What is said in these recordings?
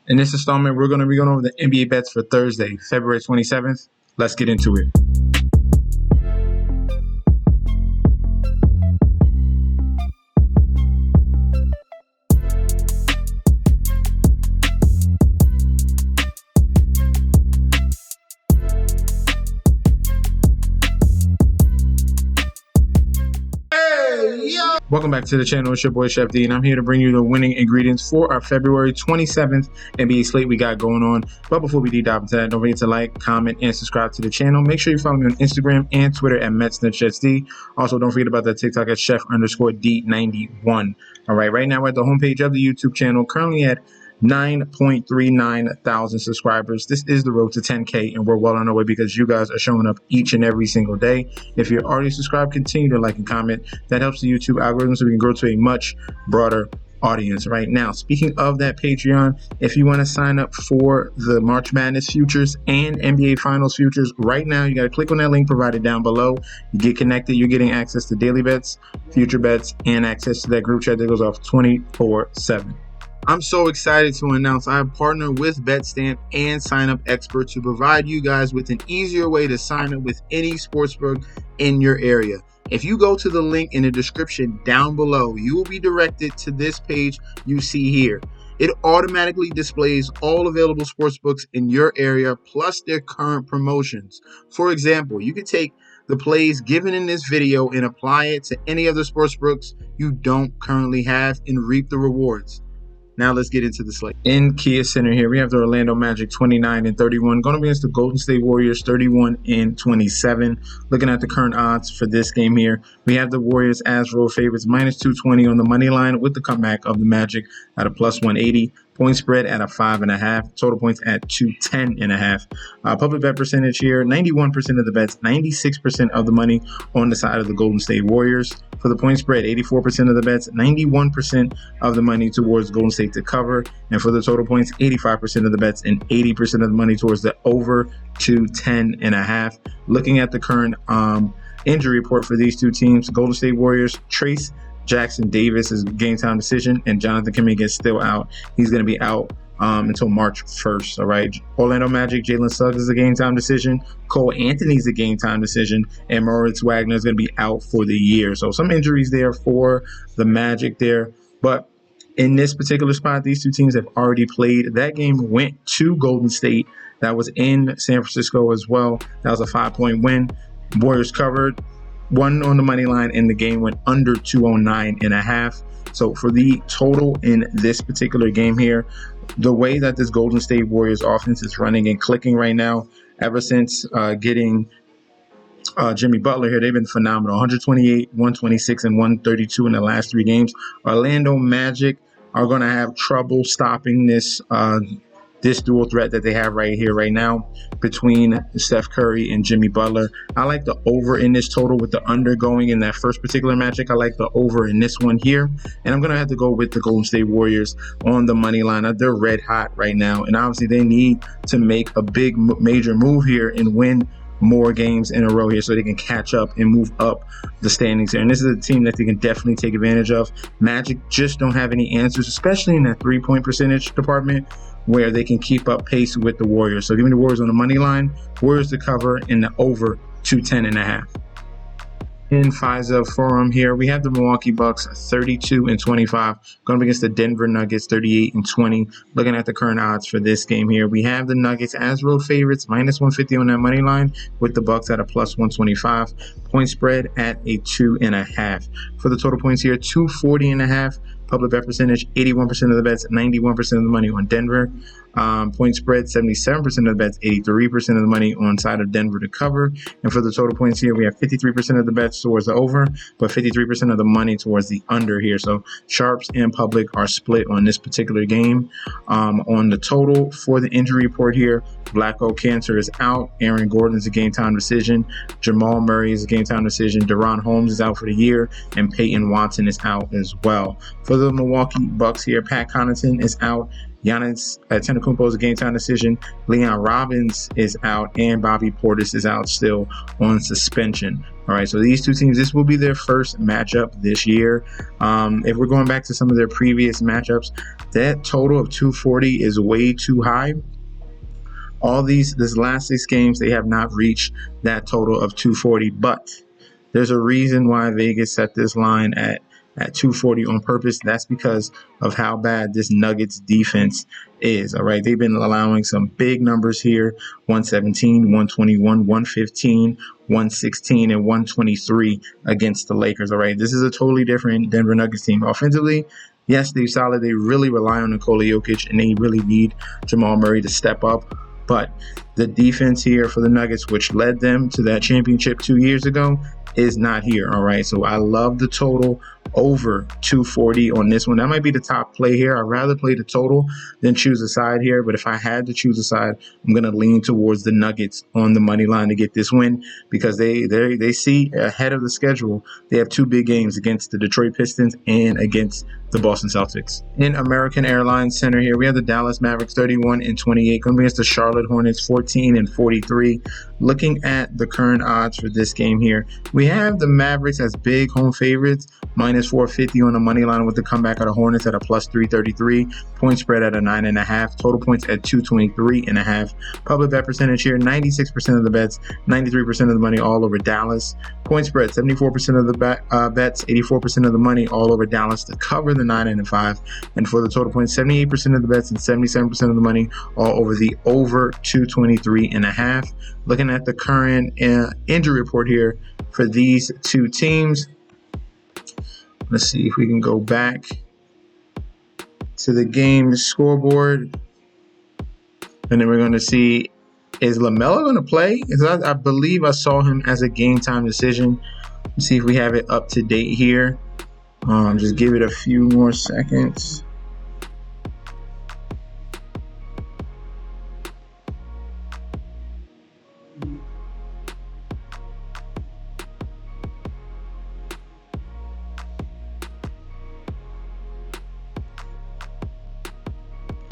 In this installment, we're going to be going over the NBA bets for Thursday, February 27th. Let's get into it. Welcome back to the channel. It's your boy Chef D, and I'm here to bring you the winning ingredients for our February 27th NBA slate we got going on. But before we deep dive into that, don't forget to like, comment, and subscribe to the channel. Make sure you follow me on Instagram and Twitter at MetsNetChefD. Also, don't forget about that TikTok at Chef_D91. All right, right now we're at the homepage of the YouTube channel, currently at 9.39 thousand subscribers. This is the road to 10K, and we're well on our way because you guys are showing up each and every single day. If you're already subscribed, continue to like and comment. That helps the YouTube algorithm so we can grow to a much broader audience. Right now, speaking of that Patreon, if you want to sign up for the March Madness futures and NBA Finals futures, right now you got to click on that link provided down below. You get connected, you're getting access to daily bets, future bets, and access to that group chat that goes off 24/7. I'm so excited to announce I have partnered with BetStamp and Sign Up Expert to provide you guys with an easier way to sign up with any sportsbook in your area. If you go to the link in the description down below, you will be directed to this page you see here. It automatically displays all available sportsbooks in your area plus their current promotions. For example, you could take the plays given in this video and apply it to any other sportsbooks you don't currently have and reap the rewards. Now let's get into the slate. In Kia Center here, we have the Orlando Magic 29-31 going against the Golden State Warriors 31-27. Looking at the current odds for this game here, we have the Warriors as road favorites -220 on the money line with the comeback of the Magic at a +180. Point spread at a 5.5. Total points at 210.5. Public bet percentage here, 91% of the bets, 96% of the money on the side of the Golden State Warriors. For the point spread, 84% of the bets, 91% of the money towards Golden State to cover. And for the total points, 85% of the bets and 80% of the money towards the over 210.5. Looking at the current injury report for these two teams, Golden State Warriors, Trace Jackson Davis is game time decision, and Jonathan Kuminga is still out. He's going to be out until March 1st. All right. Orlando Magic, Jalen Suggs is a game time decision. Cole Anthony's a game time decision, and Moritz Wagner is going to be out for the year. So some injuries there for the Magic there. But in this particular spot, these two teams have already played. That game went to Golden State. That was in San Francisco as well. That was a 5-point win. Warriors covered. One on the money line, and the game went under 209.5. So for the total in this particular game here, the way that this Golden State Warriors offense is running and clicking right now, ever since getting Jimmy Butler here, they've been phenomenal. 128, 126, and 132 in the last 3 games. Orlando Magic are going to have trouble stopping this dual threat that they have right here, right now, between Steph Curry and Jimmy Butler. I like the over in this total with the under going in that first particular matchup. I like the over in this one here. And I'm going to have to go with the Golden State Warriors on the money line. They're red hot right now. And obviously they need to make a big major move here and win more games in a row here so they can catch up and move up the standings here. And this is a team that they can definitely take advantage of. Magic just don't have any answers, especially in that 3-point percentage department, where they can keep up pace with the Warriors. So give me the Warriors on the money line, Warriors to cover in the over 210.5. In FISA Forum here, we have the Milwaukee Bucks 32-25 going up against the Denver Nuggets 38-20. Looking at the current odds for this game here, we have the Nuggets as road favorites -150 on that money line with the Bucks at a +125. Point spread at a 2.5. For the total points here, 240.5. Public bet percentage, 81% of the bets, 91% of the money on Denver. Point spread, 77% of the bets, 83% of the money on side of Denver to cover. And for the total points here, we have 53% of the bets towards the over, but 53% of the money towards the under here. So sharps and public are split on this particular game. On the total for the injury report here, Blacko Cancer is out. Aaron Gordon is a game time decision. Jamal Murray is a game time decision. Deron Holmes is out for the year, and Peyton Watson is out as well. For the Milwaukee Bucks here, Pat Connaughton is out. Giannis Antetokounmpo is a game time decision. Leon Robbins is out, and Bobby Portis is out still on suspension. All right, so these two teams, this will be their first matchup this year. If we're going back to some of their previous matchups, that total of 240 is way too high. This last 6 games, they have not reached that total of 240, but there's a reason why Vegas set this line at 240 on purpose. That's because of how bad this Nuggets defense is. All right, they've been allowing some big numbers here: 117, 121, 115, 116, and 123 against the Lakers. All right, this is a totally different Denver Nuggets team. Offensively, yes, they're solid. They really rely on Nikola Jokic, and they really need Jamal Murray to step up. But the defense here for the Nuggets, which led them to that championship 2 years ago, is not here. All right, so I love the total over 240 on this one. That might be the top play here. I'd rather play the total than choose a side here, but if I had to choose a side, I'm going to lean towards the Nuggets on the money line to get this win, because they see ahead of the schedule they have 2 big games against the Detroit Pistons and against the Boston Celtics. In American Airlines Center here, we have the Dallas Mavericks 31-28 going against the Charlotte Hornets 14-43. Looking at the current odds for this game here, we have the Mavericks as big home favorites, minus 450 on the money line, with the comeback of the Hornets at a plus 333, point spread at a 9.5, total points at 223.5. Public bet percentage here, 96% of the bets, 93% of the money all over Dallas. Point spread, 74% of the bets, 84% of the money all over Dallas to cover the 9.5. And for the total points, 78% of the bets and 77% of the money all over the over 223.5. Looking at the current injury report here for these two teams. Let's see if we can go back to the game scoreboard. And then we're going to see, is LaMelo going to play? I believe I saw him as a game time decision. Let's see if we have it up to date here. Just give it a few more seconds.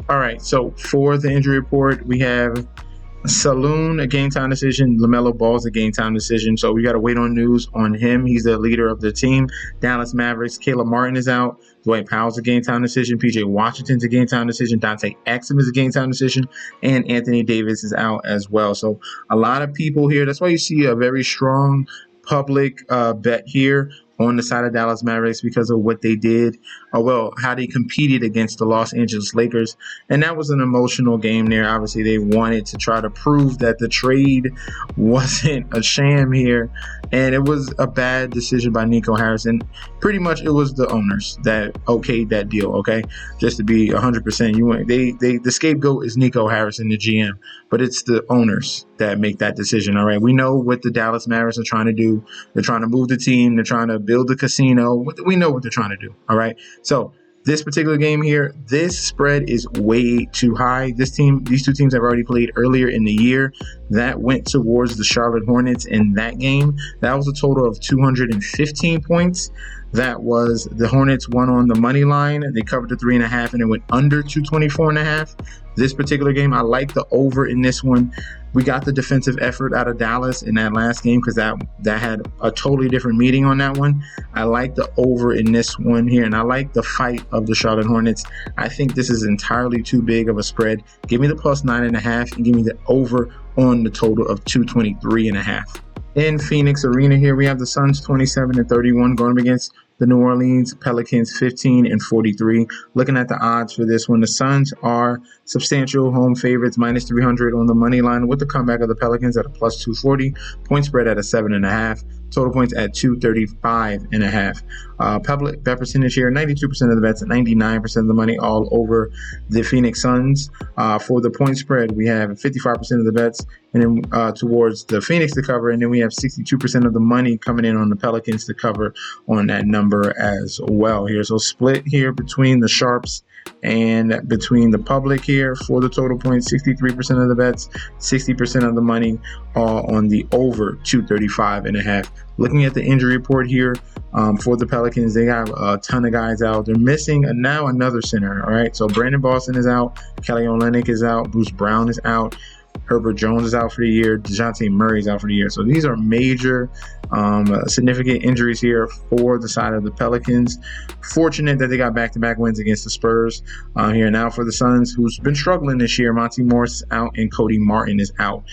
All right, so for the injury report, we have Saloon, a game time decision. LaMelo Ball's a game time decision. So we got to wait on news on him. He's the leader of the team. Dallas Mavericks, Caleb Martin is out. Dwight Powell's a game time decision. PJ Washington's a game time decision. Dante Exum is a game time decision. And Anthony Davis is out as well. So a lot of people here. That's why you see a very strong public bet here on the side of Dallas Mavericks, because of what they did, how they competed against the Los Angeles Lakers. And that was an emotional game there. Obviously, they wanted to try to prove that the trade wasn't a sham here. And it was a bad decision by Nico Harrison. Pretty much it was the owners that okayed that deal, okay? Just to be 100%, the scapegoat is Nico Harrison, the GM, but it's the owners that make that decision, all right? We know what the Dallas Mavericks are trying to do. They're trying to move the team. They're trying to build the casino. We know what they're trying to do, all right? So this particular game here, this spread is way too high. These two teams have already played earlier in the year. That went towards the Charlotte Hornets in that game. That was a total of 215 points. That was the Hornets won on the money line. They covered the 3.5 and it went under 224.5. This particular game, I like the over in this one. We got the defensive effort out of Dallas in that last game because that had a totally different meeting on that one. I like the over in this one here, and I like the fight of the Charlotte Hornets. I think this is entirely too big of a spread. Give me the plus 9.5 and give me the over on the total of 223.5. In Phoenix Arena here, we have the Suns 27-31 going up against the New Orleans Pelicans 15-43. Looking at the odds for this one, the Suns are substantial home favorites, minus 300 on the money line, with the comeback of the Pelicans at a plus 240, point spread at a 7.5, total points at 235.5. Public bet percentage here, 92% of the bets, 99% of the money all over the Phoenix Suns. For the point spread, we have 55% of the bets and then towards the Phoenix to cover, and then we have 62% of the money coming in on the Pelicans to cover on that number as well here. So split here between the sharps and between the public here for the total points, 63% of the bets, 60% of the money on the over 235.5. Looking at the injury report here for the Pelicans, they have a ton of guys out. They're missing now another center, all right? So Brandon Boston is out, Kelly Olynyk is out, Bruce Brown is out. Herbert Jones is out for the year. DeJounte Murray is out for the year. So these are major, significant injuries here for the side of the Pelicans. Fortunate that they got back-to-back wins against the Spurs here. Now for the Suns, who's been struggling this year, Monty Morris is out and Cody Martin is out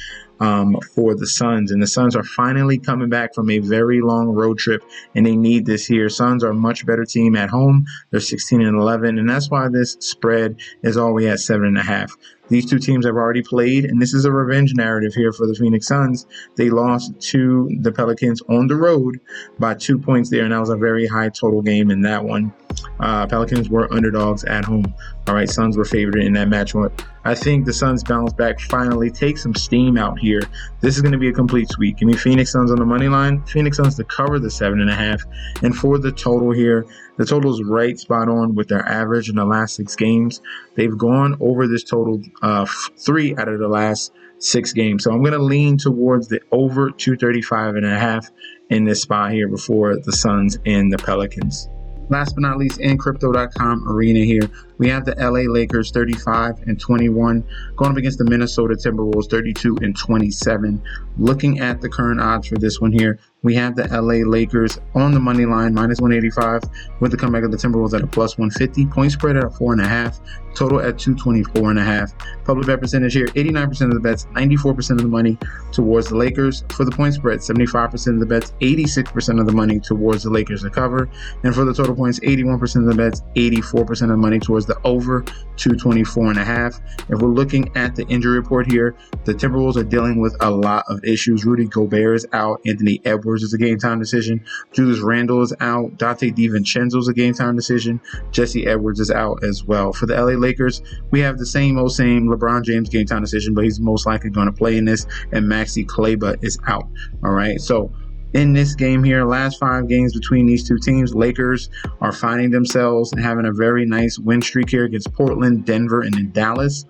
for the Suns. And the Suns are finally coming back from a very long road trip, and they need this here. Suns are a much better team at home. They're 16-11, and that's why this spread is always at 7.5. These two teams have already played, and this is a revenge narrative here for the Phoenix Suns. They lost to the Pelicans on the road by 2 points there, and that was a very high total game in that one. Pelicans were underdogs at home. All right, Suns were favored in that matchup. I think the Suns bounce back, finally take some steam out here. This is going to be a complete sweep. Give me Phoenix Suns on the money line. Phoenix Suns to cover the 7.5. And for the total here, the total is right spot on with their average in the last 6 games. They've gone over this total 3 out of the last 6 games. So I'm going to lean towards the over 235.5 in this spot here before the Suns and the Pelicans. Last but not least, in Crypto.com arena here, we have the LA Lakers 35-21 going up against the Minnesota Timberwolves 32-27. Looking at the current odds for this one here, we have the LA Lakers on the money line -185 with the comeback of the Timberwolves at a +150. Point spread at a 4.5. Total at 224.5. Public bet percentage here, 89% of the bets, 94% of the money towards the Lakers. For the point spread, 75% of the bets, 86% of the money towards the Lakers to cover. And for the total points, 81% of the bets, 84% of the money towards the over 224.5. If we're looking at the injury report here, the Timberwolves are dealing with a lot of issues. Rudy Gobert is out. Anthony Edwards is a game time decision. Julius Randle is out. Dante DiVincenzo is a game time decision. Jesse Edwards is out as well. For the LA Lakers, we have the same LeBron James game time decision, but he's most likely going to play in this, and Maxi Kleber is out. All right, so in this game here, last 5 games between these two teams, Lakers are finding themselves and having a very nice win streak here against Portland, Denver, and then Dallas.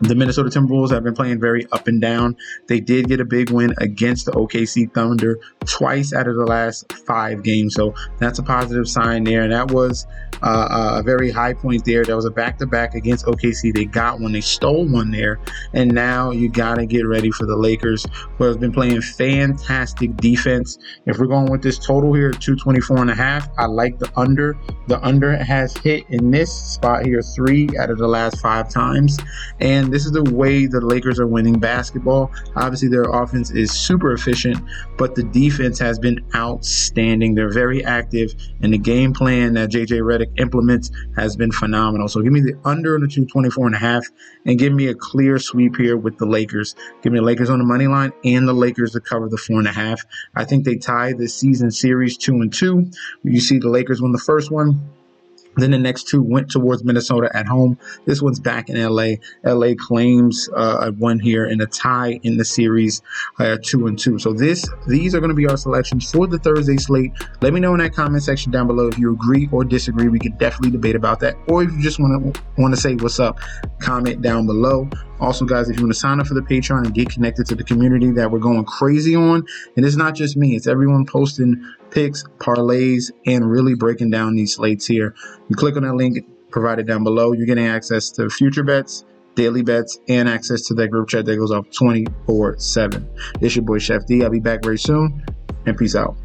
The Minnesota Timberwolves have been playing very up and down. They did get a big win against the OKC Thunder twice out of the last 5 games. So that's a positive sign there. And that was a very high point there. That was a back-to-back against OKC. They got one. They stole one there. And now you got to get ready for the Lakers, who have been playing fantastic defense. If we're going with this total here, 224.5, I like the under. The under has hit in this spot here 3 out of the last 5 times. And this is the way the Lakers are winning basketball. Obviously, their offense is super efficient, but the defense has been outstanding. They're very active, and the game plan that JJ Redick implements has been phenomenal. So give me the under on the 224.5 and give me a clear sweep here with the Lakers. Give me the Lakers on the money line and the Lakers to cover the 4.5. I think they tied this season series 2-2. You see the Lakers won the first one. Then the next 2 went towards Minnesota at home. This one's back in LA. LA claims a win here and a tie in the series 2-2. So these are going to be our selections for the Thursday slate. Let me know in that comment section down below if you agree or disagree. We could definitely debate about that. Or if you just want to say what's up, comment down below. Also, guys, if you want to sign up for the Patreon and get connected to the community that we're going crazy on, and it's not just me, it's everyone posting picks, parlays, and really breaking down these slates here. You click on that link provided down below. You're getting access to future bets, daily bets, and access to that group chat that goes off 24/7. It's your boy Chef D. I'll be back very soon, and peace out.